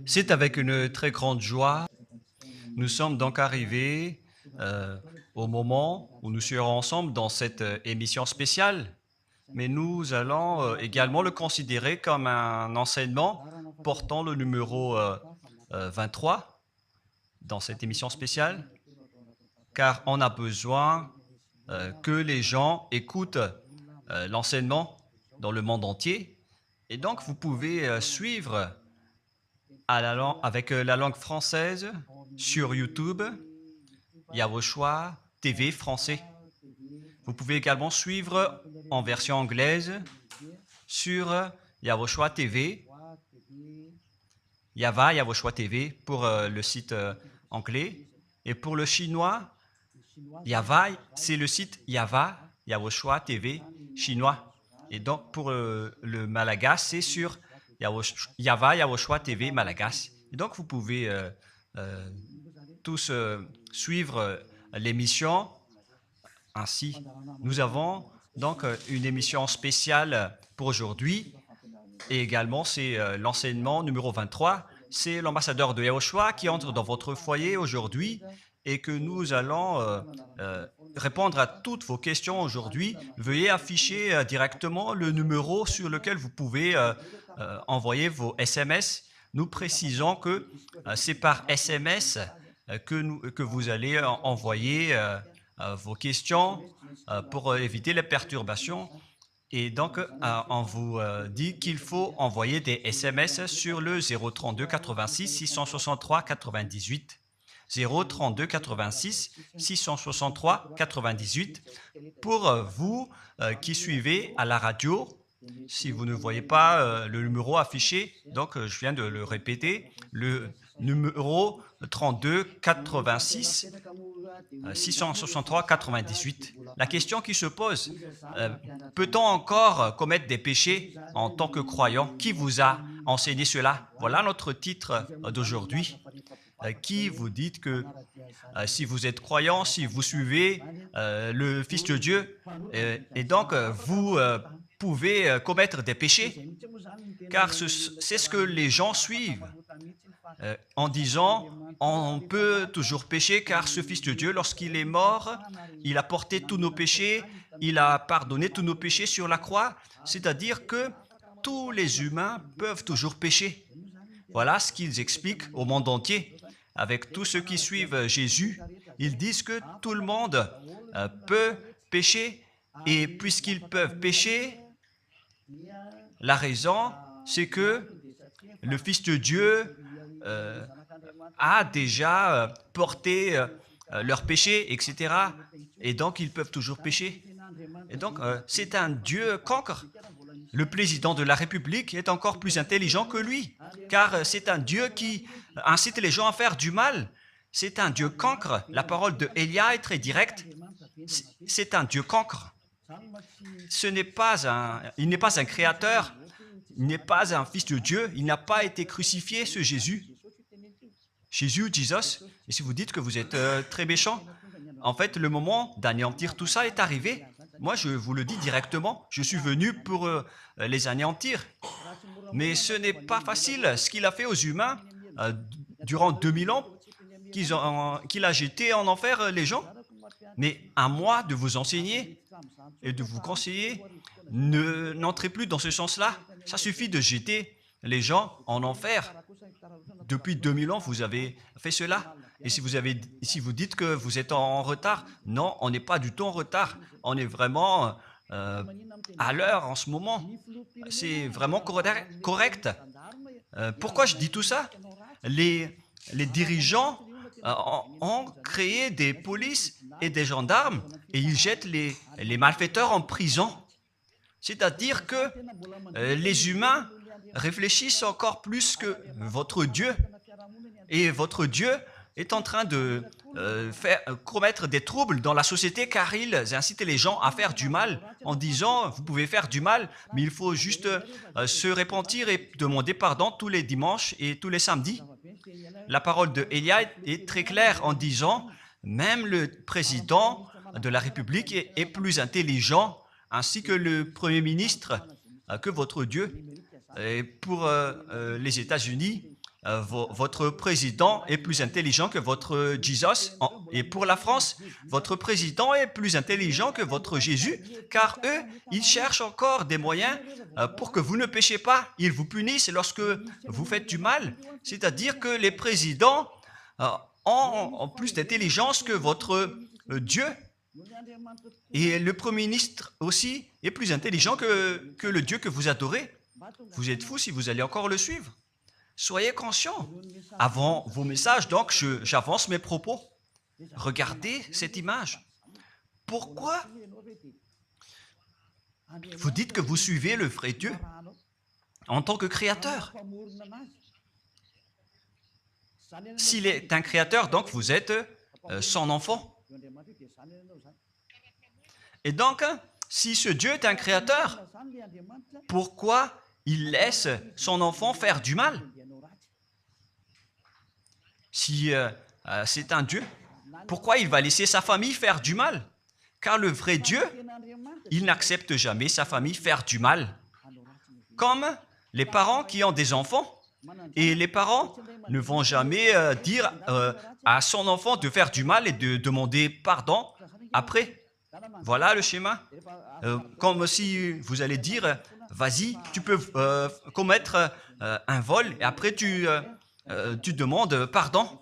C'est avec une très grande joie. Nous sommes donc arrivés au moment où nous serons ensemble dans cette émission spéciale, mais nous allons également le considérer comme un enseignement portant le numéro 23 dans cette émission spéciale, car on a besoin que les gens écoutent l'enseignement dans le monde entier. Et donc, vous pouvez suivre avec la langue française sur YouTube. Il y a vos choix TV français. Vous pouvez également suivre en version anglaise sur Yavochoa TV. Yavochoa TV pour le site anglais. Et pour le chinois, Yava, c'est le site Yavochoa TV chinois. Et donc pour le malagasy, c'est sur Yavochoa TV malagasy. Et donc vous pouvez tous suivre l'émission ainsi. Nous avons donc une émission spéciale pour aujourd'hui et également c'est l'enseignement numéro 23. C'est l'ambassadeur de Yahushua qui entre dans votre foyer aujourd'hui et que nous allons répondre à toutes vos questions aujourd'hui. Veuillez afficher directement le numéro sur lequel vous pouvez envoyer vos SMS. Nous précisons que c'est par SMS que vous allez envoyer vos questions pour éviter les perturbations. Et donc, on vous dit qu'il faut envoyer des SMS sur le 032 86 663 98. 032 86 663 98 pour vous qui suivez à la radio. Si vous ne voyez pas le numéro affiché, donc je viens de le répéter, le numéro 32 86 663 98. La question qui se pose, peut-on encore commettre des péchés en tant que croyant? Qui vous a enseigné cela? Voilà notre titre d'aujourd'hui. Qui vous dit que si vous êtes croyant, si vous suivez le Fils de Dieu, et donc vous pouvez commettre des péchés, car c'est ce que les gens suivent en disant on peut toujours pécher car ce Fils de Dieu, lorsqu'il est mort, il a porté tous nos péchés, il a pardonné tous nos péchés sur la croix, c'est-à-dire que tous les humains peuvent toujours pécher. Voilà ce qu'ils expliquent au monde entier. Avec tous ceux qui suivent Jésus, ils disent que tout le monde peut pécher et puisqu'ils peuvent pécher, la raison, c'est que le Fils de Dieu a déjà porté leurs péchés, etc. Et donc, ils peuvent toujours pécher. Et donc, c'est un Dieu cancre. Le président de la République est encore plus intelligent que lui, car c'est un Dieu qui incite les gens à faire du mal. C'est un Dieu cancre. La parole de Élia est très directe. C'est un Dieu cancre. Il n'est pas un créateur, il n'est pas un fils de Dieu, il n'a pas été crucifié, ce Jésus. Jesus, et si vous dites que vous êtes très méchant, en fait, le moment d'anéantir tout ça est arrivé. Moi, je vous le dis directement, je suis venu pour les anéantir. Mais ce n'est pas facile ce qu'il a fait aux humains durant 2000 ans, qu'il a jeté en enfer les gens. Mais à moi de vous enseigner et de vous conseiller, n'entrez plus dans ce sens-là. Ça suffit de jeter les gens en enfer. Depuis 2000 ans, vous avez fait cela. Et si vous dites que vous êtes en retard, non, on n'est pas du tout en retard. On est vraiment à l'heure en ce moment. C'est vraiment correct. Pourquoi je dis tout ça? Les dirigeants ont créé des polices et des gendarmes et ils jettent les malfaiteurs en prison. C'est-à-dire que les humains réfléchissent encore plus que votre Dieu. Et votre Dieu est en train de commettre des troubles dans la société car ils incitent les gens à faire du mal en disant vous pouvez faire du mal, mais il faut juste se repentir et demander pardon tous les dimanches et tous les samedis. La parole de Élia est très claire en disant même le président de la République est plus intelligent ainsi que le Premier ministre que votre Dieu. Et pour les États-Unis, votre président est plus intelligent que votre Jesus. Et pour la France, votre président est plus intelligent que votre Jésus, car eux, ils cherchent encore des moyens pour que vous ne péchiez pas. Ils vous punissent lorsque vous faites du mal. C'est-à-dire que les présidents ont plus d'intelligence que votre Dieu. Et le Premier ministre aussi est plus intelligent que le Dieu que vous adorez. Vous êtes fous si vous allez encore le suivre. Soyez conscients. Avant vos messages, donc, j'avance mes propos. Regardez cette image. Pourquoi vous dites que vous suivez le vrai Dieu en tant que créateur? S'il est un créateur, donc vous êtes son enfant. Et donc, si ce Dieu est un créateur, pourquoi il laisse son enfant faire du mal? Si c'est un Dieu, pourquoi il va laisser sa famille faire du mal? Car le vrai Dieu, il n'accepte jamais sa famille faire du mal. Comme les parents qui ont des enfants, et les parents ne vont jamais dire à son enfant de faire du mal et de demander pardon après. Voilà le schéma. Comme si vous allez dire, vas-y, tu peux commettre un vol et après tu demandes pardon.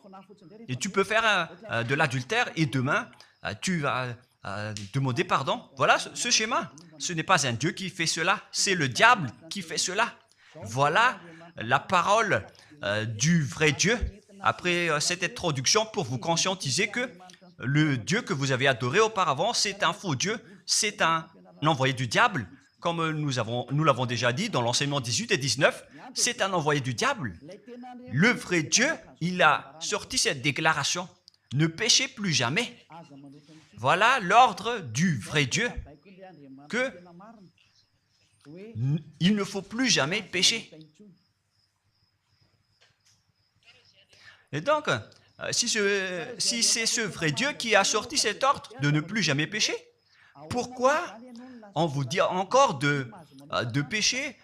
Et tu peux faire de l'adultère et demain, tu vas demander pardon. Voilà ce schéma. Ce n'est pas un Dieu qui fait cela, c'est le diable qui fait cela. Voilà la parole du vrai Dieu. Après cette introduction, pour vous conscientiser que le Dieu que vous avez adoré auparavant, c'est un faux Dieu, c'est un envoyé du diable. Comme nous l'avons déjà dit dans l'enseignement 18 et 19, c'est un envoyé du diable. Le vrai Dieu, il a sorti cette déclaration, ne péchez plus jamais. Voilà l'ordre du vrai Dieu, que il ne faut plus jamais pécher. Et donc, si c'est ce vrai Dieu qui a sorti cet ordre de ne plus jamais pécher, pourquoi on vous dit encore de pécher?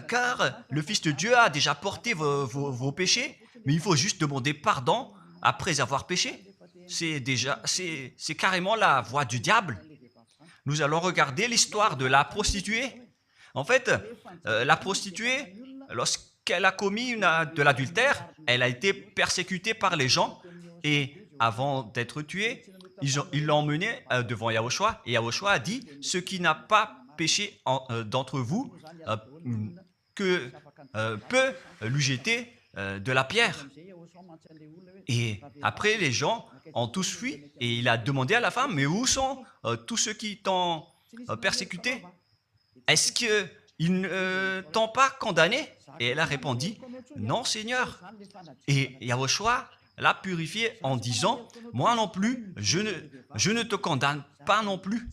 Car le Fils de Dieu a déjà porté vos péchés, mais il faut juste demander pardon après avoir péché. C'est carrément la voie du diable. Nous allons regarder l'histoire de la prostituée. En fait, la prostituée, lorsqu'elle a commis de l'adultère, elle a été persécutée par les gens et avant d'être tuée, ils l'ont emmenée devant Yahushua et Yahushua a dit « Ce qui n'a pas péché d'entre vous peut lui jeter de la pierre. » Et après, les gens ont tous fui et il a demandé à la femme « Mais où sont tous ceux qui t'ont persécuté? Est-ce qu'ils ne t'ont pas condamné ?» Et elle a répondu « Non, Seigneur. » Et Yahushua l'a purifié en disant « Moi non plus, je ne te condamne pas non plus. »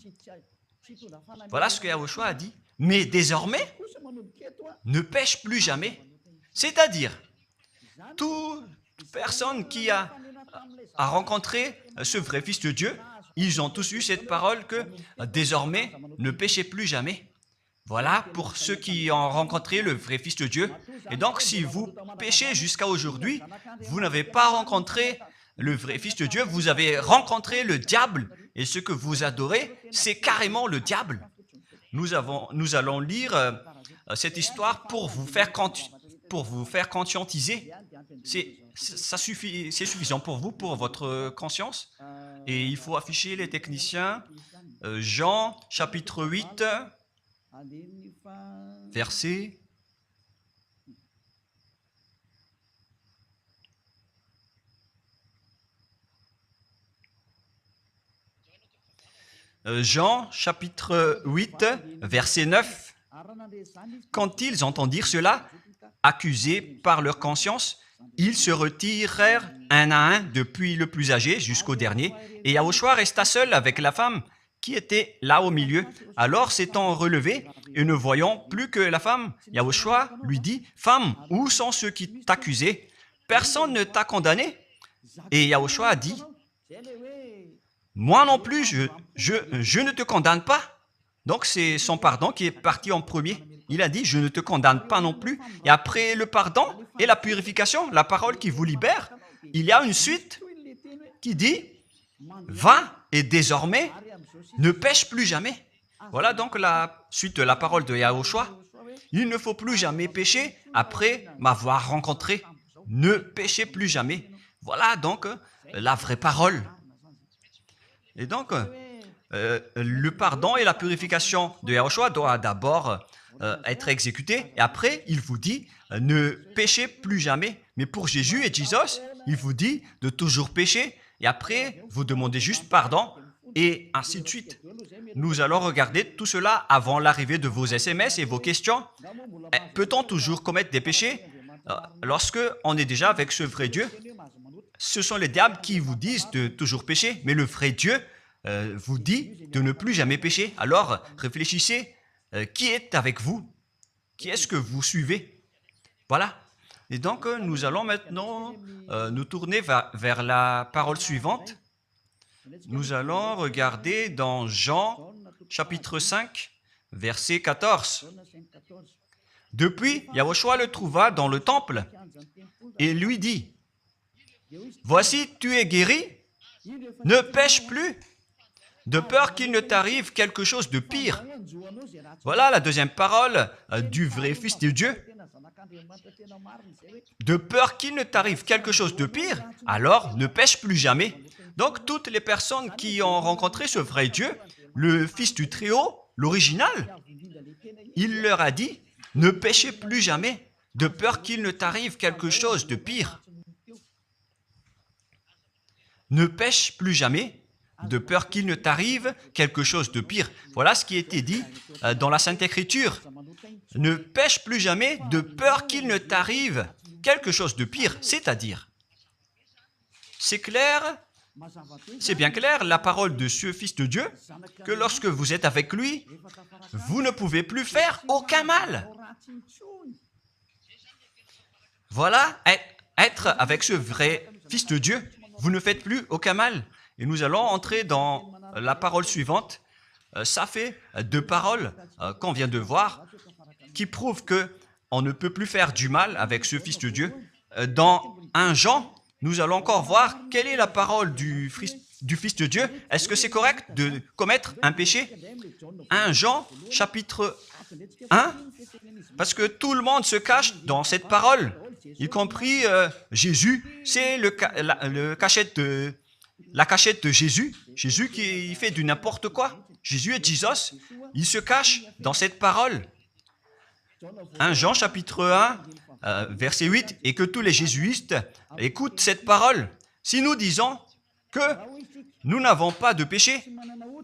Voilà ce que Yahushua a dit. Mais désormais, ne pêche plus jamais. C'est-à-dire, toute personne qui a rencontré ce vrai Fils de Dieu, ils ont tous eu cette parole que désormais, ne péchez plus jamais. Voilà pour ceux qui ont rencontré le vrai Fils de Dieu. Et donc, si vous péchez jusqu'à aujourd'hui, vous n'avez pas rencontré le vrai Fils de Dieu, vous avez rencontré le diable. Et ce que vous adorez, c'est carrément le diable. Nous allons lire cette histoire pour vous faire conscientiser. C'est suffisant pour vous, pour votre conscience. Et il faut afficher les techniciens. Jean, chapitre 8, verset... Jean, chapitre 8, verset 9. Quand ils entendirent cela, accusés par leur conscience, ils se retirèrent un à un, depuis le plus âgé jusqu'au dernier, et Yahushua resta seul avec la femme qui était là au milieu. Alors, s'étant relevé et ne voyant plus que la femme, Yahushua lui dit, « Femme, où sont ceux qui t'accusaient? Personne ne t'a condamné ?» Et Yahushua a dit, « Moi non plus, je ne te condamne pas. » Donc, c'est son pardon qui est parti en premier. il a dit, je ne te condamne pas non plus. Et après le pardon et la purification, la parole qui vous libère, il y a une suite qui dit, va et désormais, ne pêche plus jamais. Voilà donc la suite de la parole de Yahushua. Il ne faut plus jamais pécher après m'avoir rencontré. Ne péchez plus jamais. Voilà donc la vraie parole. Et donc, le pardon et la purification de Yahushua doivent d'abord être exécutés. Et après, il vous dit, ne péchez plus jamais. Mais pour Jésus et Jesus, il vous dit de toujours pécher. Et après, vous demandez juste pardon. Et ainsi de suite. Nous allons regarder tout cela avant l'arrivée de vos SMS et vos questions. Peut-on toujours commettre des péchés lorsque on est déjà avec ce vrai Dieu? Ce sont les diables qui vous disent de toujours pécher, mais le vrai Dieu vous dit de ne plus jamais pécher. Alors, réfléchissez, qui est avec vous? Qui est-ce que vous suivez? Voilà. Et donc, nous allons maintenant nous tourner vers la parole suivante. Nous allons regarder dans Jean, chapitre 5, verset 14. Depuis, Yahushua le trouva dans le temple et lui dit, « Voici, tu es guéri, ne pêche plus, de peur qu'il ne t'arrive quelque chose de pire. » Voilà la deuxième parole du vrai Fils de Dieu. De peur qu'il ne t'arrive quelque chose de pire, alors ne pêche plus jamais. Donc, toutes les personnes qui ont rencontré ce vrai Dieu, le Fils du Très-Haut, l'original, il leur a dit, ne péchez plus jamais, de peur qu'il ne t'arrive quelque chose de pire. Ne pêche plus jamais, de peur qu'il ne t'arrive quelque chose de pire. Voilà ce qui a été dit dans la Sainte Écriture. Ne pêche plus jamais, de peur qu'il ne t'arrive quelque chose de pire. C'est-à-dire, c'est clair. C'est bien clair, la parole de ce Fils de Dieu, que lorsque vous êtes avec lui, vous ne pouvez plus faire aucun mal. Voilà, être avec ce vrai Fils de Dieu, vous ne faites plus aucun mal. Et nous allons entrer dans la parole suivante. Ça fait deux paroles qu'on vient de voir, qui prouvent qu'on ne peut plus faire du mal avec ce Fils de Dieu. Dans 1 Jean, nous allons encore voir quelle est la parole du Fils de Dieu. Est-ce que c'est correct de commettre un péché? 1 Jean, chapitre 1, parce que tout le monde se cache dans cette parole, y compris Jésus. C'est la cachette de Jésus. Jésus qui fait du n'importe quoi. Jésus et Jesus, ils se cachent dans cette parole. 1 Jean, chapitre 1, verset 8, et que tous les jésuites écoutent cette parole. Si nous disons que nous n'avons pas de péché,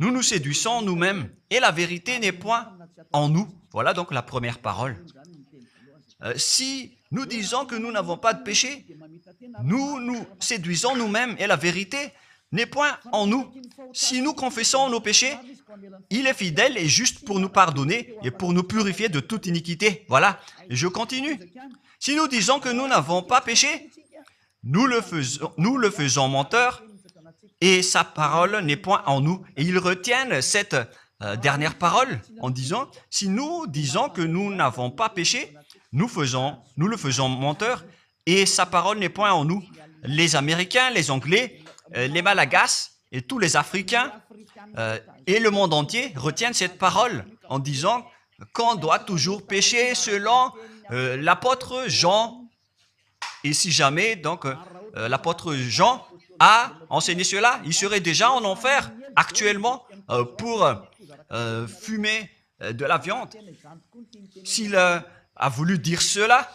nous nous séduisons nous-mêmes et la vérité n'est point en nous. Voilà donc la première parole. Si nous disons que nous n'avons pas de péché, nous nous séduisons nous-mêmes et la vérité n'est point en nous. Si nous confessons nos péchés, il est fidèle et juste pour nous pardonner et pour nous purifier de toute iniquité. Voilà, et je continue. Si nous disons que nous n'avons pas péché, nous le faisons menteur et sa parole n'est point en nous. Et ils retiennent cette dernière parole en disant, si nous disons que nous n'avons pas péché, nous le faisons menteur et sa parole n'est point en nous. Les Américains, les Anglais, les Malagasy et tous les Africains et le monde entier retiennent cette parole en disant qu'on doit toujours pécher selon l'apôtre Jean. Et si jamais donc l'apôtre Jean a enseigné cela, il serait déjà en enfer actuellement pour fumer de la viande. S'il a voulu dire cela,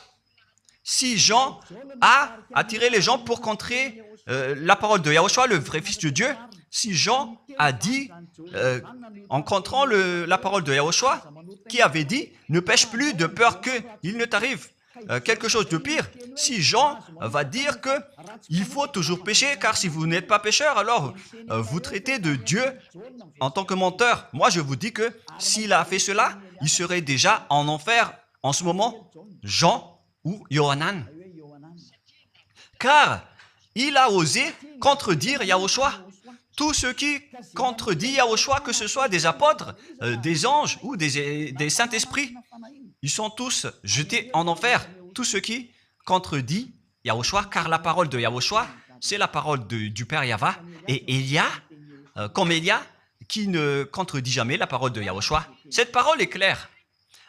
si Jean a attiré les gens pour contrer la parole de Yahushua, le vrai Fils de Dieu, si Jean a dit, en contrant la parole de Yahushua, qui avait dit, ne pêche plus de peur qu'il ne t'arrive quelque chose de pire. Si Jean va dire qu'il faut toujours pécher, car si vous n'êtes pas pécheur, alors vous traitez de Dieu en tant que menteur. Moi, je vous dis que s'il a fait cela, il serait déjà en enfer en ce moment, Jean ou Yohanan. Car il a osé contredire Yahushua. Tout ce qui contredit Yahushua, que ce soit des apôtres, des anges ou des saints-esprits, ils sont tous jetés en enfer. Tous ceux qui contredisent Yahushua, car la parole de Yahushua, c'est la parole du Père Yahva. Et Élia, comme Élia, qui ne contredit jamais la parole de Yahushua. Cette parole est claire.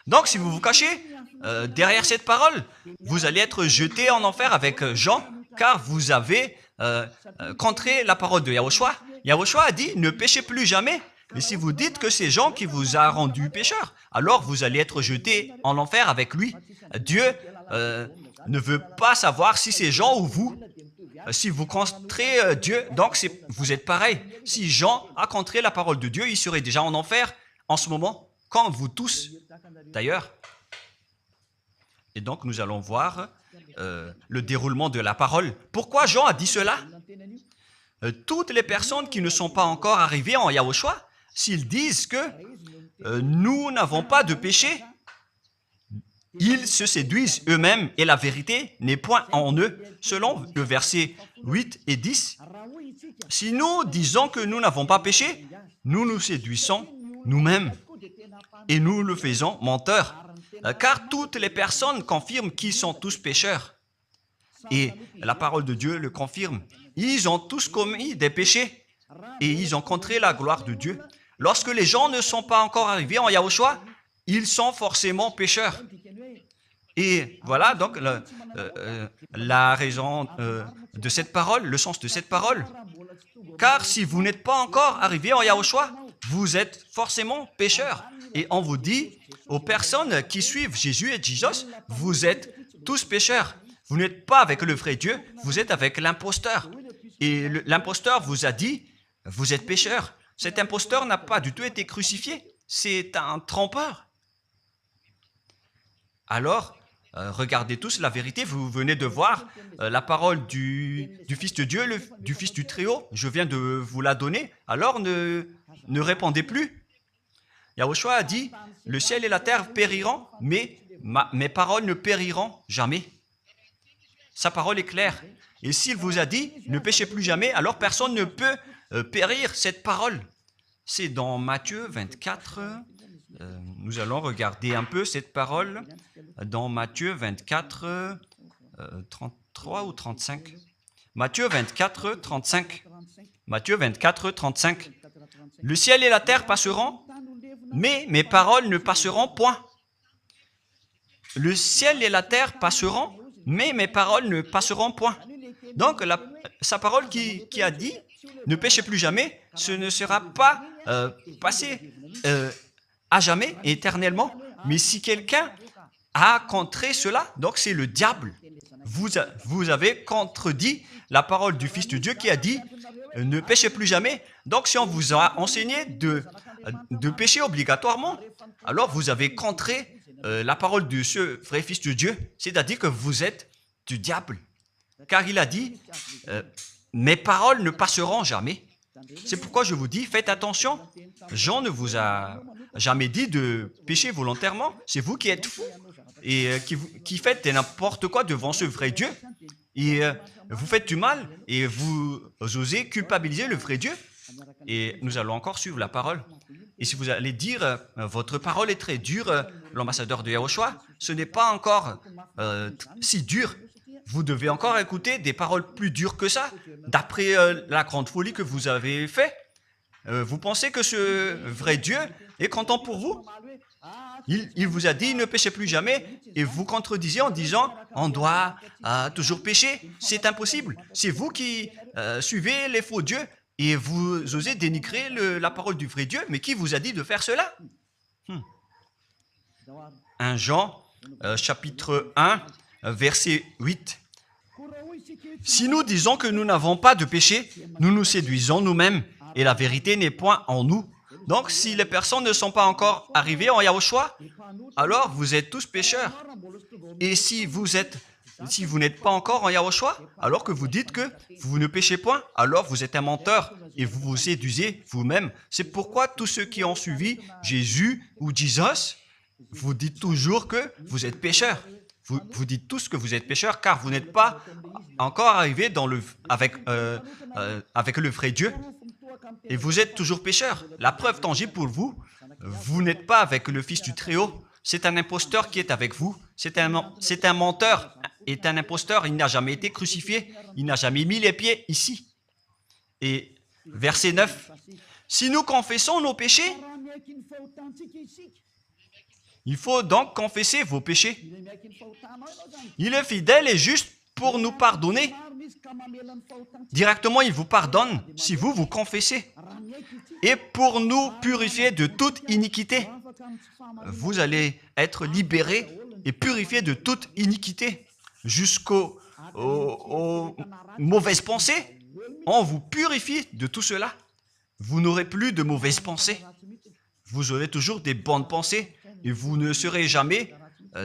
Donc, si vous vous cachez derrière cette parole, vous allez être jeté en enfer avec Jean, car vous avez contré la parole de Yahushua. Yahushua a dit, ne péchez plus jamais. Mais si vous dites que c'est Jean qui vous a rendu pécheur, alors vous allez être jeté en enfer avec lui. Dieu ne veut pas savoir si c'est Jean ou vous. Si vous contrez Dieu, donc vous êtes pareil. Si Jean a contré la parole de Dieu, il serait déjà en enfer en ce moment, comme vous tous d'ailleurs. Et donc nous allons voir le déroulement de la parole. Pourquoi Jean a dit cela? Toutes les personnes qui ne sont pas encore arrivées en Yahushua, s'ils disent que nous n'avons pas de péché, ils se séduisent eux-mêmes et la vérité n'est point en eux. Selon le verset 8 et 10, si nous disons que nous n'avons pas péché, nous nous séduisons nous-mêmes et nous le faisons menteur. Car toutes les personnes confirment qu'ils sont tous pécheurs. Et la parole de Dieu le confirme. Ils ont tous commis des péchés et ils ont contré la gloire de Dieu. Lorsque les gens ne sont pas encore arrivés en Yahushua, ils sont forcément pécheurs. Et voilà donc la raison de cette parole, le sens de cette parole. Car si vous n'êtes pas encore arrivé en Yahushua, vous êtes forcément pécheurs. Et on vous dit aux personnes qui suivent Jésus et Jesus, vous êtes tous pécheurs. Vous n'êtes pas avec le vrai Dieu, vous êtes avec l'imposteur. Et l'imposteur vous a dit, vous êtes pécheurs. Cet imposteur n'a pas du tout été crucifié. C'est un trompeur. Alors, regardez tous la vérité. Vous venez de voir la parole du Fils de Dieu, du Fils du Très-Haut. Je viens de vous la donner. Alors, ne répondez plus. Yahushua a dit, le ciel et la terre périront, mais mes paroles ne périront jamais. Sa parole est claire. Et s'il vous a dit, ne péchez plus jamais, alors personne ne peut périr cette parole. C'est dans Matthieu 24. Nous allons regarder un peu cette parole dans Matthieu 24, 33 ou 35. Matthieu 24, 35. Matthieu 24, 35. Le ciel et la terre passeront, mais mes paroles ne passeront point. Le ciel et la terre passeront, mais mes paroles ne passeront point. Donc, sa parole qui a dit, ne péchez plus jamais, ce ne sera pas passé à jamais, éternellement. Mais si quelqu'un a contré cela, donc c'est le diable. Vous avez contredit la parole du Fils de Dieu qui a dit, ne péchez plus jamais. Donc, si on vous a enseigné de pécher obligatoirement, alors vous avez contré la parole de ce vrai Fils de Dieu, c'est-à-dire que vous êtes du diable. Car il a dit, mes paroles ne passeront jamais. C'est pourquoi je vous dis, faites attention. Jean ne vous a jamais dit de pécher volontairement. C'est vous qui êtes fous et qui faites n'importe quoi devant ce vrai Dieu. Et vous faites du mal et vous osez culpabiliser le vrai Dieu. Et nous allons encore suivre la parole. Et si vous allez dire, votre parole est très dure, l'ambassadeur de Yahushua, ce n'est pas encore si dur. Vous devez encore écouter des paroles plus dures que ça, d'après la grande folie que vous avez fait. Vous pensez que ce vrai Dieu est content pour vous? Il vous a dit, ne péchez plus jamais, et vous contredisez en disant, on doit toujours pécher. C'est impossible. C'est vous qui suivez les faux dieux, et vous osez dénigrer la parole du vrai Dieu. Mais qui vous a dit de faire cela? 1 Jean, chapitre 1, verset 8. Si nous disons que nous n'avons pas de péché, nous nous séduisons nous-mêmes et la vérité n'est point en nous. Donc, si les personnes ne sont pas encore arrivées en Yahushua, alors vous êtes tous pécheurs. Et si vous n'êtes pas encore en Yahushua, alors que vous dites que vous ne péchez point, alors vous êtes un menteur et vous vous séduisez vous-même. C'est pourquoi tous ceux qui ont suivi Jésus ou Jesus, vous dites toujours que vous êtes pécheurs. Vous dites tous que vous êtes pécheurs car vous n'êtes pas encore arrivé avec le vrai Dieu. Et vous êtes toujours pécheurs. La preuve tangible pour vous, vous n'êtes pas avec le Fils du Très-Haut. c'est un imposteur qui est avec vous. C'est un menteur, est un imposteur. Il n'a jamais été crucifié. Il n'a jamais mis les pieds ici. Et verset 9. Si nous confessons nos péchés, il faut donc confesser vos péchés. Il est fidèle et juste pour nous pardonner. Directement, il vous pardonne si vous confessez. Et pour nous purifier de toute iniquité. Vous allez être libérés et purifiés de toute iniquité. Jusqu'aux mauvaises pensées. On vous purifie de tout cela. Vous n'aurez plus de mauvaises pensées. Vous aurez toujours des bonnes pensées et vous ne serez jamais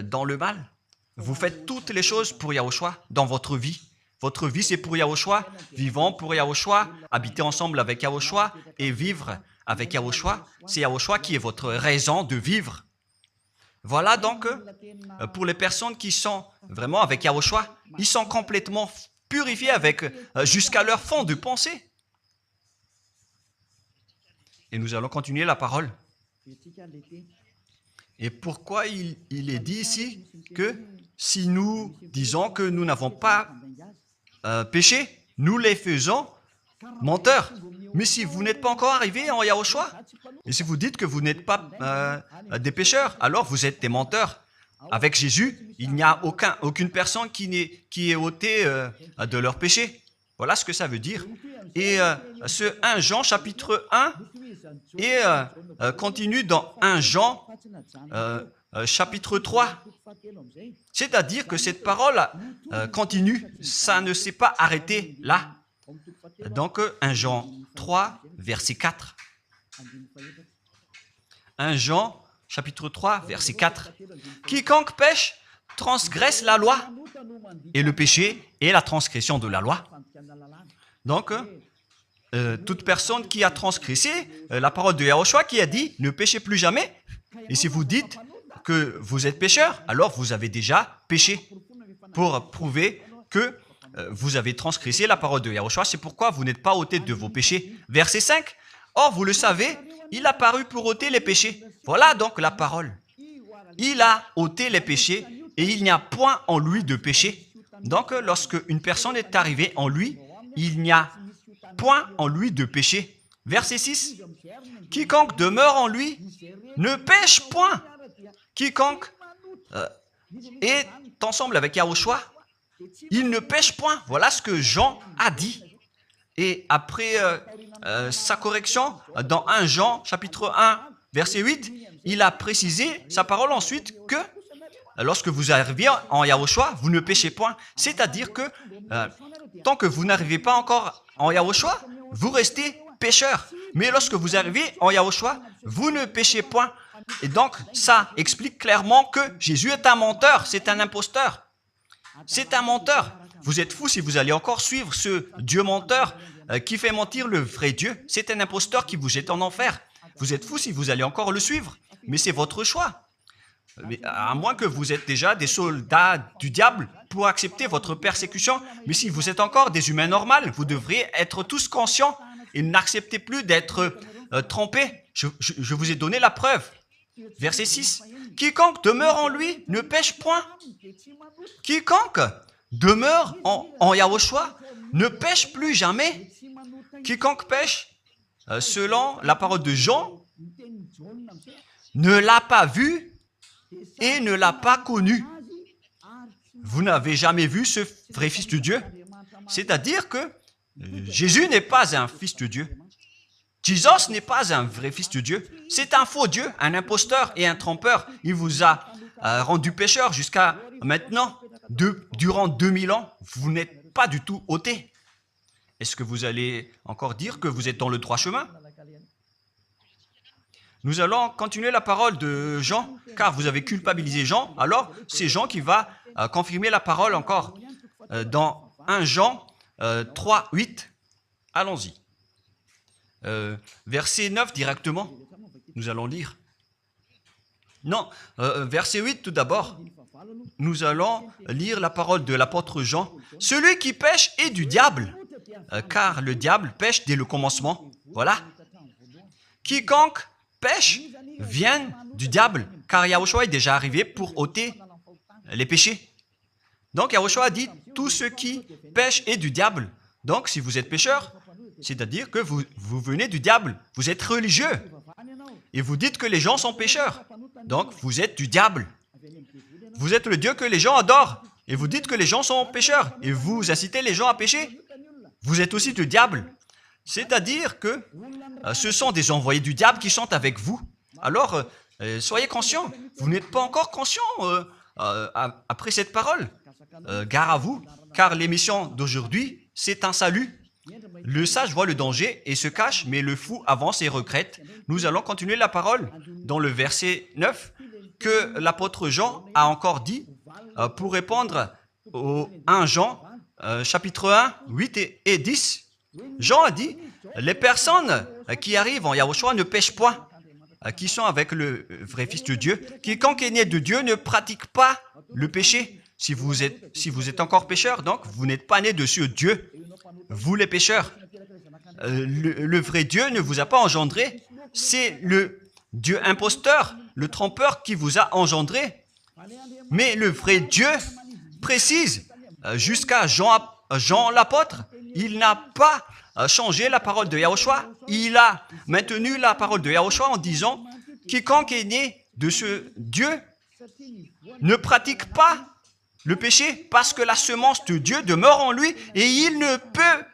dans le mal. Vous faites toutes les choses pour Yahushua dans votre vie. Votre vie, c'est pour Yahushua. Vivons pour Yahushua, habiter ensemble avec Yahushua et vivre avec Yahushua. C'est Yahushua qui est votre raison de vivre. Voilà donc, pour les personnes qui sont vraiment avec Yahushua, ils sont complètement purifiés jusqu'à leur fond de pensée. Et nous allons continuer la parole. Et pourquoi il est dit ici que si nous disons que nous n'avons pas péché, nous les faisons menteurs. Mais si vous n'êtes pas encore arrivé en Yahushua, et si vous dites que vous n'êtes pas des pécheurs, alors vous êtes des menteurs. Avec Jésus, il n'y a aucune personne qui est ôtée de leur péché. Voilà ce que ça veut dire. Et ce 1 Jean chapitre 1 et continue dans 1 Jean chapitre 3. C'est-à-dire que cette parole continue, ça ne s'est pas arrêté là. Donc 1 Jean 3, verset 4. 1 Jean chapitre 3, verset 4. Quiconque pêche transgresse la loi, et le péché est la transgression de la loi. Donc, toute personne qui a transgressé la parole de Yahushua qui a dit « Ne péchez plus jamais ». Et si vous dites que vous êtes pécheur, alors vous avez déjà péché pour prouver que vous avez transgressé la parole de Yahushua. C'est pourquoi vous n'êtes pas ôté de vos péchés. Verset 5. Or, vous le savez, il a paru pour ôter les péchés. Voilà donc la parole. Il a ôté les péchés et il n'y a point en lui de péché. Donc, lorsque une personne est arrivée en lui, il n'y a point en lui de péché. Verset 6. Quiconque demeure en lui ne pêche point. Quiconque est ensemble avec Yahushua, il ne pêche point. Voilà ce que Jean a dit. Et après sa correction, dans 1 Jean, chapitre 1, verset 8, il a précisé sa parole ensuite que lorsque vous arrivez en Yahushua, vous ne péchez point. C'est-à-dire que tant que vous n'arrivez pas encore en Yahushua, vous restez pécheur. Mais lorsque vous arrivez en Yahushua, vous ne péchez point. Et donc, ça explique clairement que Jésus est un menteur, c'est un imposteur. C'est un menteur. Vous êtes fous si vous allez encore suivre ce Dieu menteur qui fait mentir le vrai Dieu. C'est un imposteur qui vous jette en enfer. Vous êtes fous si vous allez encore le suivre. Mais c'est votre choix. Mais à moins que vous êtes déjà des soldats du diable pour accepter votre persécution. Mais si vous êtes encore des humains normaux, vous devriez être tous conscients et n'acceptez plus d'être trompés. Je vous ai donné la preuve. Verset 6. Quiconque demeure en lui ne pêche point. Quiconque demeure en Yahushua ne pêche plus jamais. Quiconque pêche, selon la parole de Jean, ne l'a pas vu et ne l'a pas connu. Vous n'avez jamais vu ce vrai Fils de Dieu. C'est-à-dire que Jésus n'est pas un Fils de Dieu. Jésus n'est pas un vrai Fils de Dieu. C'est un faux Dieu, un imposteur et un trompeur. Il vous a rendu pécheur jusqu'à maintenant. Durant 2000 ans, vous n'êtes pas du tout ôté. Est-ce que vous allez encore dire que vous êtes dans le droit chemin? Nous allons continuer la parole de Jean, car vous avez culpabilisé Jean. Alors, c'est Jean qui va confirmer la parole encore. Dans 1 Jean 3, 8, allons-y. Verset 9 directement, nous allons lire. Non, verset 8 tout d'abord. Nous allons lire la parole de l'apôtre Jean. Celui qui pêche est du diable, car le diable pêche dès le commencement. Voilà. Quiconque pêche viennent du diable, car Yahushua est déjà arrivé pour ôter les péchés. Donc Yahushua a dit, tout ce qui pêche est du diable. Donc si vous êtes pécheur, c'est-à-dire que vous venez du diable, vous êtes religieux, et vous dites que les gens sont pécheurs. Donc vous êtes du diable. Vous êtes le Dieu que les gens adorent, et vous dites que les gens sont pécheurs, et vous incitez les gens à pécher. Vous êtes aussi du diable. C'est-à-dire que ce sont des envoyés du diable qui sont avec vous. Alors, soyez conscients. Vous n'êtes pas encore conscients après cette parole. Gare à vous, car l'émission d'aujourd'hui, c'est un salut. Le sage voit le danger et se cache, mais le fou avance et regrette. Nous allons continuer la parole dans le verset 9 que l'apôtre Jean a encore dit pour répondre au 1 Jean, chapitre 1, 8 et 10. Jean a dit, les personnes qui arrivent en Yahushua ne pêchent point, qui sont avec le vrai Fils de Dieu. Quiconque est né de Dieu ne pratique pas le péché. Si vous êtes encore pécheur, donc vous n'êtes pas né de ce Dieu. Vous les pécheurs. Le vrai Dieu ne vous a pas engendré. C'est le Dieu imposteur, le trompeur qui vous a engendré. Mais le vrai Dieu précise, jusqu'à Jean l'apôtre, il n'a pas changé la parole de Yahushua. Il a maintenu la parole de Yahushua en disant, quiconque est né de ce Dieu ne pratique pas le péché parce que la semence de Dieu demeure en lui et il ne peut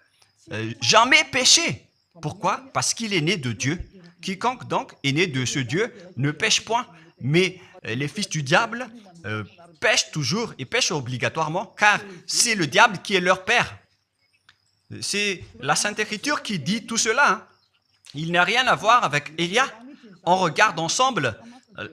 jamais pécher. Pourquoi? Parce qu'il est né de Dieu. Quiconque donc est né de ce Dieu ne pêche point, mais les fils du diable pêchent toujours et pêchent obligatoirement, car c'est le diable qui est leur père. C'est la Sainte Écriture qui dit tout cela. Hein. Il n'a rien à voir avec Élia. On regarde ensemble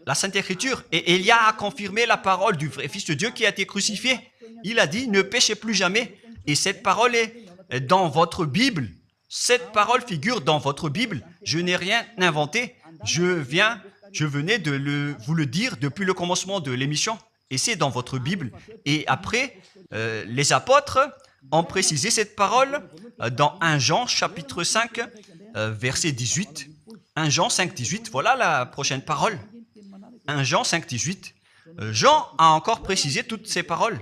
la Sainte Écriture et Élia a confirmé la parole du vrai Fils de Dieu qui a été crucifié. Il a dit, ne péchez plus jamais. Et cette parole est dans votre Bible. Cette parole figure dans votre Bible. Je n'ai rien inventé. Je venais de vous le dire depuis le commencement de l'émission. Et c'est dans votre Bible. Et après, les apôtres ont précisé cette parole dans 1 Jean chapitre 5, verset 18. 1 Jean 5, 18. Voilà la prochaine parole. 1 Jean 5, 18. Jean a encore précisé toutes ces paroles.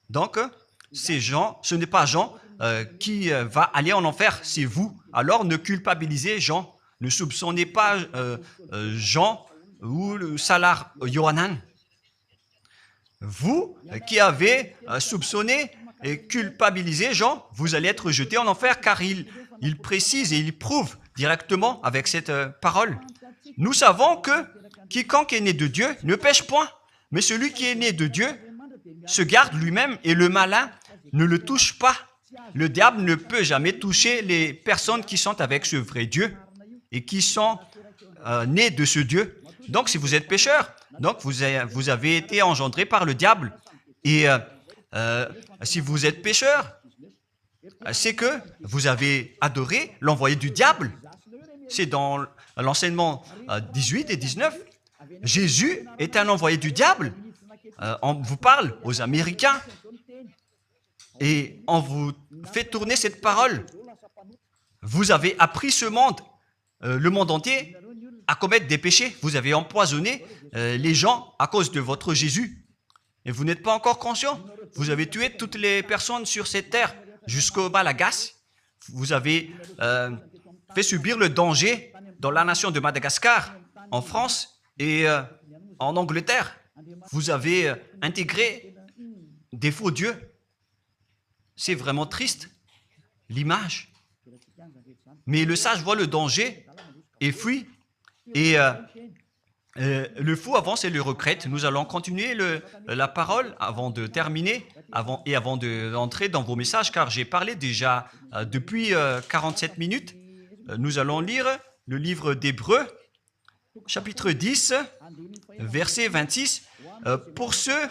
Donc, c'est Jean, ce n'est pas Jean qui va aller en enfer, c'est vous. Alors, ne culpabilisez Jean. Ne soupçonnez pas Jean ou le Salar Yohanan. Vous qui avez soupçonné et culpabilisé Jean, vous allez être jeté en enfer car il précise et il prouve directement avec cette parole. Nous savons que quiconque est né de Dieu ne pêche point, mais celui qui est né de Dieu se garde lui-même et le malin ne le touche pas. Le diable ne peut jamais toucher les personnes qui sont avec ce vrai Dieu et qui sont nées de ce Dieu. Donc, si vous êtes pécheur, donc vous avez été engendré par le diable. Et si vous êtes pécheur, c'est que vous avez adoré l'envoyé du diable. C'est dans l'enseignement 18 et 19. Jésus est un envoyé du diable. On vous parle aux Américains et on vous fait tourner cette parole. Vous avez appris ce monde, le monde entier, à commettre des péchés. Vous avez empoisonné les gens à cause de votre Jésus. Et vous n'êtes pas encore conscient. Vous avez tué toutes les personnes sur cette terre jusqu'au Malagasy. Vous avez fait subir le danger dans la nation de Madagascar, en France et en Angleterre. Vous avez intégré des faux dieux. C'est vraiment triste, l'image. Mais le sage voit le danger et fuit. Et le fou avance et le regrette. Nous allons continuer la parole avant de terminer, avant d'entrer dans vos messages, car j'ai parlé déjà depuis 47 minutes. Nous allons lire le livre d'Hébreux, chapitre 10, verset 26. Pour ceux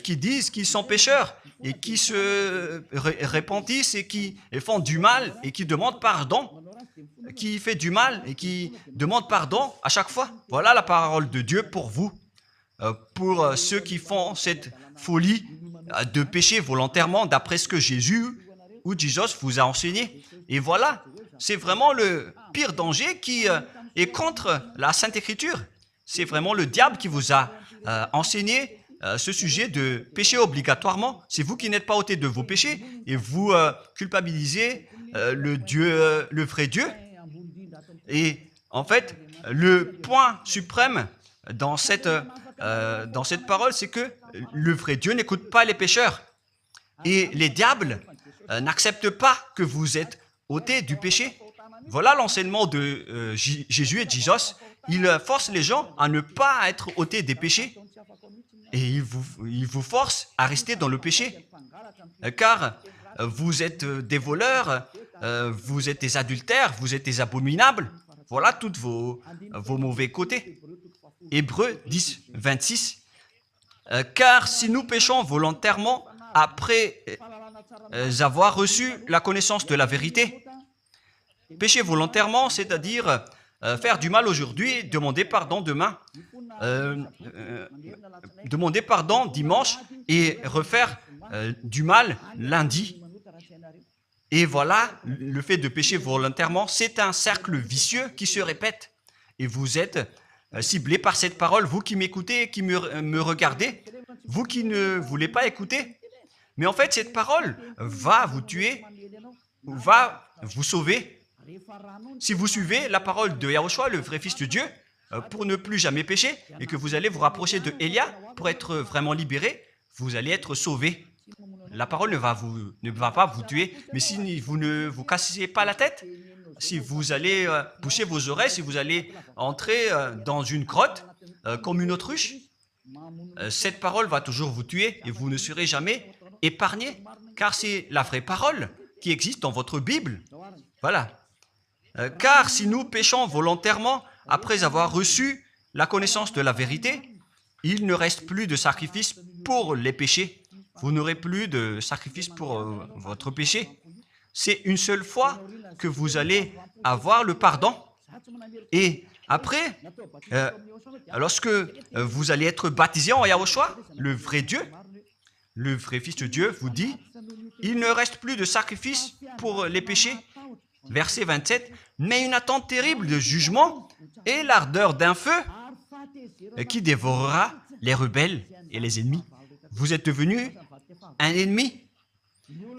qui disent qu'ils sont pécheurs et qui se repentissent et qui font du mal et qui demandent pardon, qui fait du mal et qui demande pardon à chaque fois. Voilà la parole de Dieu pour vous, pour ceux qui font cette folie de pécher volontairement d'après ce que Jésus ou Jesus vous a enseigné. Et voilà, c'est vraiment le pire danger qui et contre la Sainte Écriture. C'est vraiment le diable qui vous a enseigné ce sujet de péché obligatoirement. C'est vous qui n'êtes pas ôté de vos péchés et vous culpabilisez le vrai Dieu. Et en fait, le point suprême dans cette parole, c'est que le vrai Dieu n'écoute pas les pécheurs. Et les diables n'acceptent pas que vous êtes ôtés du péché. Voilà l'enseignement de Jésus et de Jesus. Il force les gens à ne pas être ôtés des péchés. Et il vous force à rester dans le péché. Car vous êtes des voleurs, vous êtes des adultères, vous êtes des abominables. Voilà tous vos mauvais côtés. Hébreux 10, 26. Car si nous péchons volontairement après avoir reçu la connaissance de la vérité, pécher volontairement, c'est-à-dire faire du mal aujourd'hui, demander pardon demain, demander pardon dimanche et refaire du mal lundi. Et voilà, le fait de pécher volontairement, c'est un cercle vicieux qui se répète. Et vous êtes ciblé par cette parole, vous qui m'écoutez, qui me regardez, vous qui ne voulez pas écouter. Mais en fait, cette parole va vous tuer, va vous sauver. Si vous suivez la parole de Yahushua, le vrai Fils de Dieu, pour ne plus jamais pécher, et que vous allez vous rapprocher de Élia pour être vraiment libéré, vous allez être sauvé. La parole ne va pas vous tuer, mais si vous ne vous cassez pas la tête, si vous allez boucher vos oreilles, si vous allez entrer dans une grotte comme une autruche, cette parole va toujours vous tuer et vous ne serez jamais épargné, car c'est la vraie parole qui existe dans votre Bible. Voilà. Car si nous péchons volontairement après avoir reçu la connaissance de la vérité, il ne reste plus de sacrifice pour les péchés. Vous n'aurez plus de sacrifice pour votre péché. C'est une seule fois que vous allez avoir le pardon. Et après, lorsque vous allez être baptisé en Yahushua, le vrai Dieu, le vrai Fils de Dieu vous dit, il ne reste plus de sacrifice pour les péchés. Verset 27, mais une attente terrible de jugement et l'ardeur d'un feu qui dévorera les rebelles et les ennemis. Vous êtes devenu un ennemi.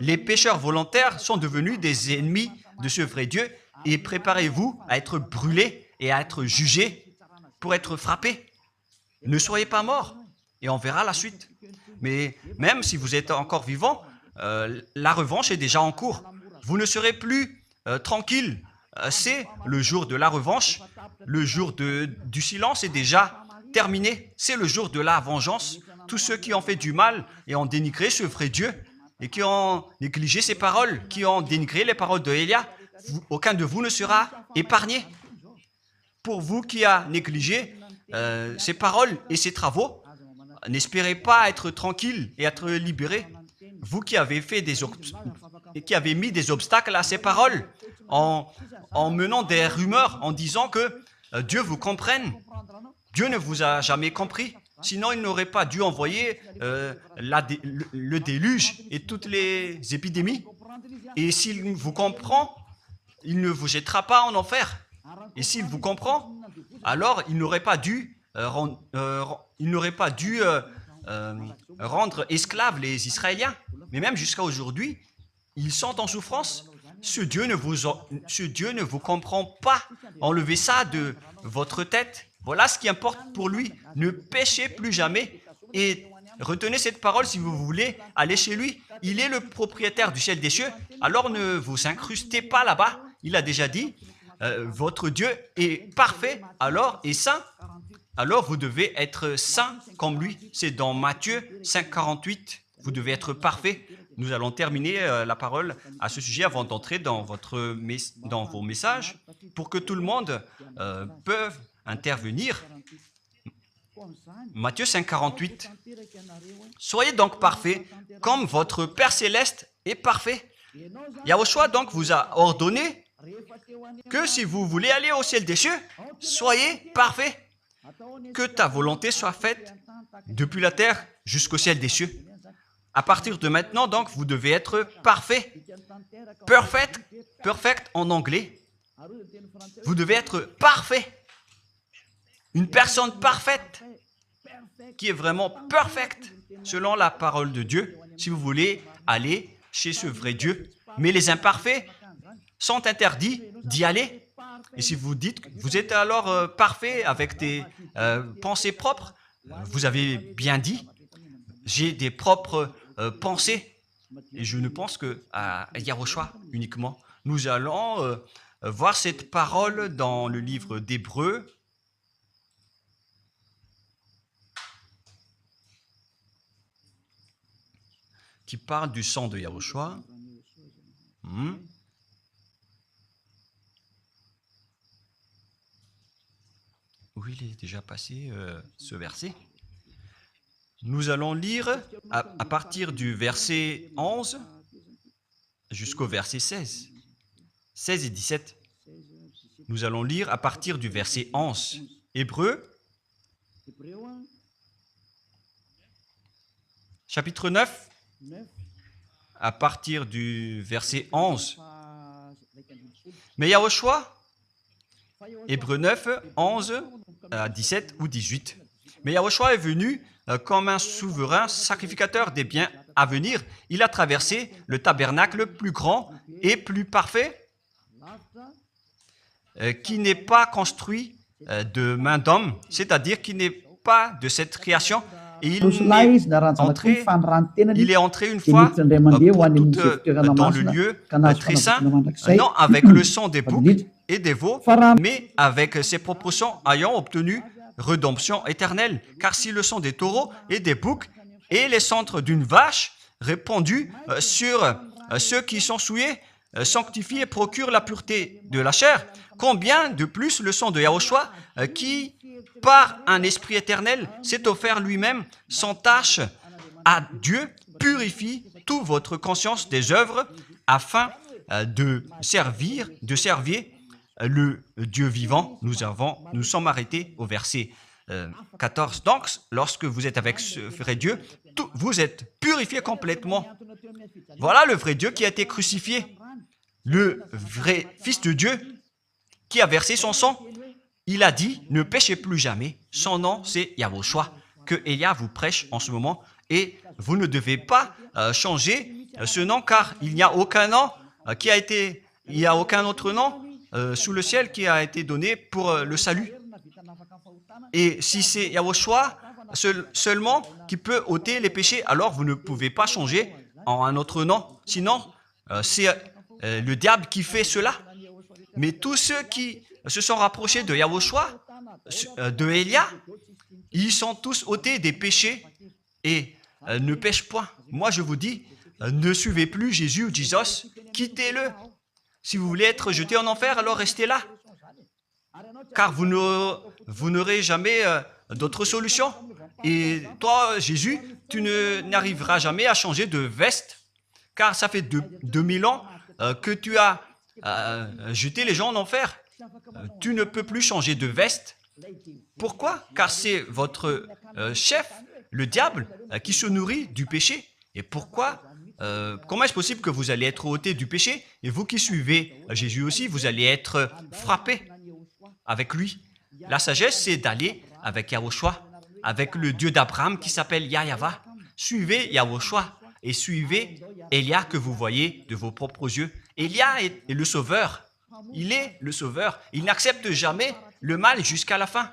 Les pécheurs volontaires sont devenus des ennemis de ce vrai Dieu et préparez-vous à être brûlés et à être jugés pour être frappés. Ne soyez pas morts et on verra la suite. Mais même si vous êtes encore vivant, la revanche est déjà en cours. Vous ne serez plus tranquille. C'est le jour de la revanche. Le jour du silence est déjà terminé. C'est le jour de la vengeance. Tous ceux qui ont fait du mal et ont dénigré ce vrai Dieu et qui ont négligé ses paroles, qui ont dénigré les paroles de Élia, aucun de vous ne sera épargné. Pour vous qui avez négligé ses paroles et ses travaux, n'espérez pas être tranquille et être libéré. Vous qui avez mis des obstacles à ces paroles en menant des rumeurs, en disant que Dieu vous comprenne. Dieu ne vous a jamais compris. Sinon, il n'aurait pas dû envoyer le déluge et toutes les épidémies. Et s'il vous comprend, il ne vous jettera pas en enfer. Et s'il vous comprend, alors il n'aurait pas dû rendre esclaves les Israéliens. Mais même jusqu'à aujourd'hui, ils sont en souffrance. Ce Dieu ne vous comprend pas. Enlevez ça de votre tête. Voilà ce qui importe pour lui. Ne péchez plus jamais et retenez cette parole si vous voulez aller chez lui. Il est le propriétaire du ciel et des cieux. Alors ne vous incrustez pas là-bas. Il a déjà dit, votre Dieu est parfait alors et saint. Alors vous devez être saint comme lui. C'est dans Matthieu 5, 48. Vous devez être parfait. Nous allons terminer la parole à ce sujet avant d'entrer dans vos messages pour que tout le monde puisse intervenir. Matthieu 5, 48. Soyez donc parfaits comme votre Père Céleste est parfait. Yahushua donc vous a ordonné que si vous voulez aller au ciel des cieux, soyez parfaits. Que ta volonté soit faite depuis la terre jusqu'au ciel des cieux. À partir de maintenant, donc, vous devez être parfait. Perfect en anglais. Vous devez être parfait. Une personne parfaite, qui est vraiment parfaite, selon la parole de Dieu, si vous voulez aller chez ce vrai Dieu. Mais les imparfaits sont interdits d'y aller. Et si vous dites que vous êtes alors parfait avec des pensées propres, vous avez bien dit, j'ai des propres pensées. Et je ne pense qu'à Yahushua uniquement. Nous allons voir cette parole dans le livre d'Hébreux. Qui parle du sang de Yahushua. Où il est déjà passé ce verset. Nous allons lire à partir du verset 11 jusqu'au verset 16. 16 et 17. Nous allons lire à partir du verset 11. Hébreux, chapitre 9, à partir du verset 11. Mais Yahushua, Hébreux 9, 11 à 17 ou 18. Mais Yahushua est venu comme un souverain sacrificateur des biens à venir. Il a traversé le tabernacle plus grand et plus parfait, qui n'est pas construit de main d'homme, c'est-à-dire qui n'est pas de cette création. Et il est entré une fois pour toutes dans le lieu très saint, non avec le sang des boucs et des veaux, mais avec ses propres sangs ayant obtenu rédemption éternelle. Car si le sang des taureaux et des boucs et les cendres d'une vache répandus sur ceux qui sont souillés, sanctifient et procurent la pureté de la chair, combien de plus le sang de Yahushua qui, par un esprit éternel, s'est offert lui-même sans tâche à Dieu, purifie toute votre conscience des œuvres afin de servir le Dieu vivant. Nous sommes arrêtés au verset 14. Donc, lorsque vous êtes avec ce vrai Dieu, vous êtes purifié complètement. Voilà le vrai Dieu qui a été crucifié. Le vrai Fils de Dieu qui a versé son sang. Il a dit, ne péchez plus jamais. Son nom, c'est Yahushua, que Elia vous prêche en ce moment. Et vous ne devez pas changer ce nom, car il n'y a aucun nom il n'y a aucun autre nom sous le ciel qui a été donné pour le salut. Et si c'est Yahushua seulement qui peut ôter les péchés, alors vous ne pouvez pas changer en un autre nom. Sinon, c'est le diable qui fait cela. Mais tous ceux qui se sont rapprochés de Yahushua, de Elia, ils sont tous ôtés des péchés et ne pêchent point. Moi, je vous dis, ne suivez plus Jésus ou Jesus, quittez-le. Si vous voulez être jeté en enfer, alors restez là. Car vous n'aurez jamais d'autre solution. Et toi, Jésus, tu n'arriveras jamais à changer de veste, car ça fait 2000 ans que tu as jeté les gens en enfer. Tu ne peux plus changer de veste. Pourquoi? Car c'est votre chef, le diable, qui se nourrit du péché. Et pourquoi? Comment est-ce possible que vous allez être ôté du péché? Et vous qui suivez Jésus aussi, vous allez être frappé avec lui. La sagesse, c'est d'aller avec Yahushua, avec le Dieu d'Abraham qui s'appelle Yahva. Suivez Yahushua et suivez Elia que vous voyez de vos propres yeux. Elia est le sauveur. Il est le sauveur. Il n'accepte jamais le mal jusqu'à la fin.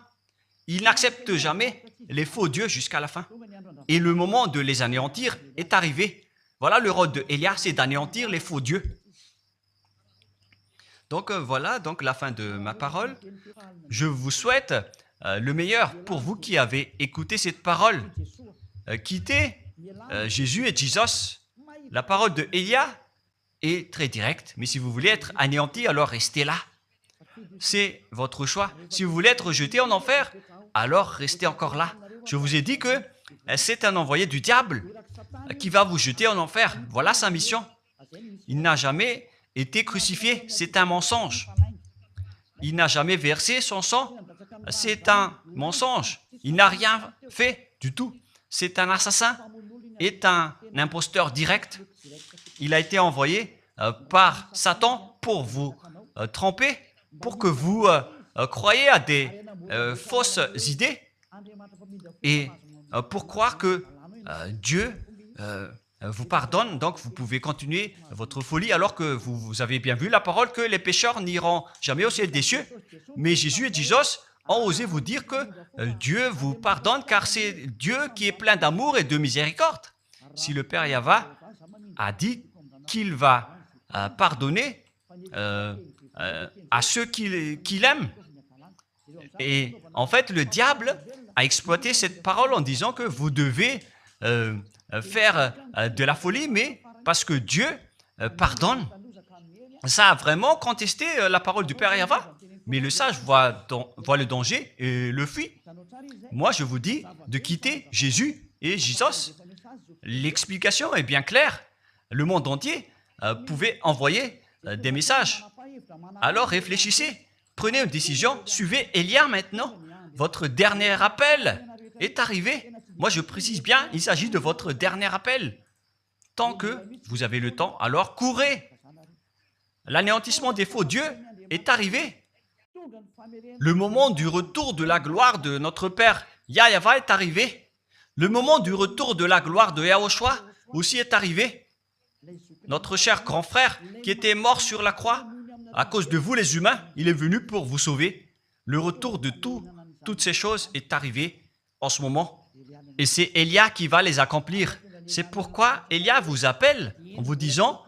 Il n'accepte jamais les faux dieux jusqu'à la fin. Et le moment de les anéantir est arrivé. Voilà le rôle de Elia, c'est d'anéantir les faux dieux. Donc voilà donc la fin de ma parole. Je vous souhaite le meilleur pour vous qui avez écouté cette parole. Quittez Jésus et Jesus. La parole de Elia est très directe, mais si vous voulez être anéanti, alors restez là. C'est votre choix. Si vous voulez être jeté en enfer, alors restez encore là. Je vous ai dit que c'est un envoyé du diable qui va vous jeter en enfer. Voilà sa mission. Il n'a jamais été crucifié. C'est un mensonge. Il n'a jamais versé son sang. C'est un mensonge. Il n'a rien fait du tout. C'est un assassin. Est un imposteur direct. Il a été envoyé par Satan pour vous tromper pour que vous croyez à des fausses idées et pour croire que Dieu vous pardonne, donc vous pouvez continuer votre folie alors que vous avez bien vu la parole que les pécheurs n'iront jamais au ciel des cieux. Mais Jésus et Jesus ont osé vous dire que Dieu vous pardonne car c'est Dieu qui est plein d'amour et de miséricorde. Si le Père Yahva a dit qu'il va pardonner à ceux qu'il aime. Et en fait, le diable a exploité cette parole en disant que vous devez faire de la folie, mais parce que Dieu pardonne. Ça a vraiment contesté la parole du Père Yahva. Mais le sage voit le danger et le fuit. Moi, je vous dis de quitter Jésus et Jesus. L'explication est bien claire. Le monde entier pouvait envoyer des messages. Alors réfléchissez, prenez une décision, suivez Élia maintenant. Votre dernier appel est arrivé. Moi, je précise bien, il s'agit de votre dernier appel. Tant que vous avez le temps, alors courez. L'anéantissement des faux dieux est arrivé. Le moment du retour de la gloire de notre Père Yahva est arrivé. Le moment du retour de la gloire de Yahushua aussi est arrivé. Notre cher grand frère qui était mort sur la croix, à cause de vous les humains, il est venu pour vous sauver. Le retour de toutes ces choses est arrivé en ce moment. Et c'est Élia qui va les accomplir. C'est pourquoi Élia vous appelle en vous disant,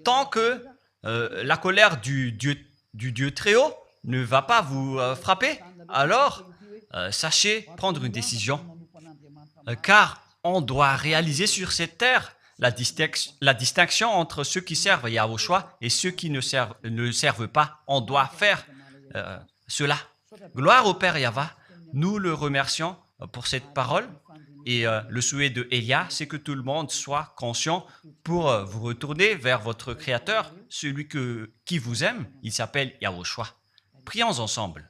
tant que la colère du Dieu très haut ne va pas vous frapper, alors sachez prendre une décision. Car on doit réaliser sur cette terre la distinction entre ceux qui servent Yahushua et ceux qui ne servent pas. On doit faire cela. Gloire au Père Yahva. Nous le remercions pour cette parole. Et le souhait de Élia, c'est que tout le monde soit conscient pour vous retourner vers votre Créateur, celui qui vous aime. Il s'appelle Yahushua. Prions ensemble.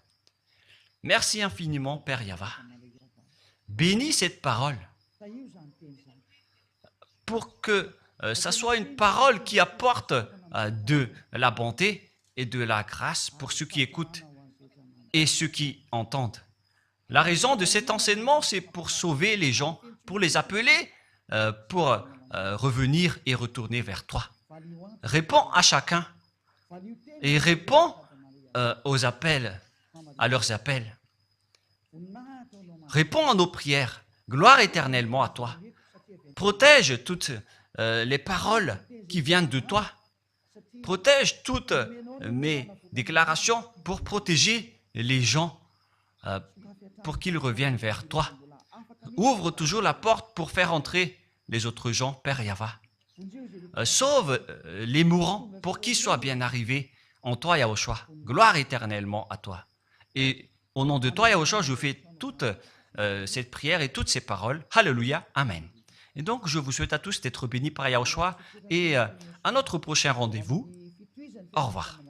Merci infiniment, Père Yahva. Bénis cette parole pour que ça soit une parole qui apporte de la bonté et de la grâce pour ceux qui écoutent et ceux qui entendent. La raison de cet enseignement, c'est pour sauver les gens, pour les appeler, pour revenir et retourner vers toi. Réponds à chacun et réponds aux appels, à leurs appels. Réponds à nos prières. Gloire éternellement à toi. Protège toutes les paroles qui viennent de toi. Protège toutes mes déclarations pour protéger les gens, pour qu'ils reviennent vers toi. Ouvre toujours la porte pour faire entrer les autres gens, Père Yahva. Sauve les mourants pour qu'ils soient bien arrivés en toi, Yahushua. Gloire éternellement à toi. Et au nom de toi, Yahushua, je fais toute cette prière et toutes ces paroles. Alléluia. Amen. Et donc, je vous souhaite à tous d'être bénis par Yahushua et à notre prochain rendez-vous. Au revoir.